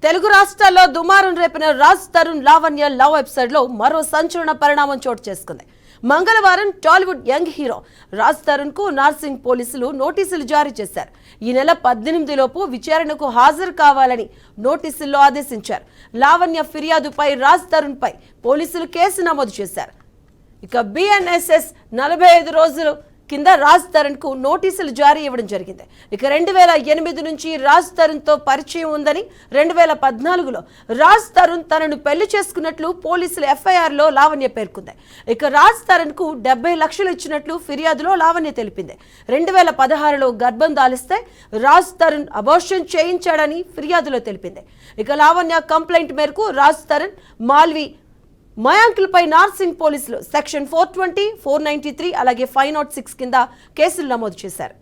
తెలుగు రాష్ట్రాల్లో దుమారం రేపిన Raj Tarun Lavanya love episode లో మరో సంచలన పరిణామం చోటు చేసుకుంది. మంగళవారం టాలీవుడ్ యంగ్ హీరో రాజ్ తరుణ్ కు నార్సింగ్ పోలీసులు నోటీసులు జారీ చేశారు. ఈ నెల 18 లోపు విచారణకు హాజరు కావాలని నోటీసుల్లో ఆదేశించారు. లావణ్య ఫిర్యాదుపై రాజ్ తరుణ్ పై పోలీసులు కేసు నమోదు చేశారు. ఇక BNSS 45 రోజులు కింద రాజ్ తరుణ్ కు నోటీసులు జారీ ఇవ్వడం జరిగింది. ఇక 2008 నుంచి రాజ్ తరుణ్ తో పరిచయం ఉందని 2014లో రాజ్ తరుణ్ తనను పెళ్లి చేసుకున్నట్లు పోలీసులు FIR లో లావణ్య పేర్కొంది. ఇక రాజ్ తరుణ్ కు 70 లక్షలు ఇచ్చినట్లు ఫిర్యాదులో లావణ్య తెలిపింది. 2016లో గర్భం దాలిస్తే రాజ్ తరుణ్ అబార్షన్ చేయించాడని ఫిర్యాదులో తెలిపింది. ఇక లావణ్య కంప్లైంట్ మేరకు రాజ్ తరుణ్, మాల్వి, మయాంకులపై నార్సింగ్ పోలీసులు సెక్షన్ 420, 493 అలాగే 506 కింద కేసులు నమోదు చేశారు.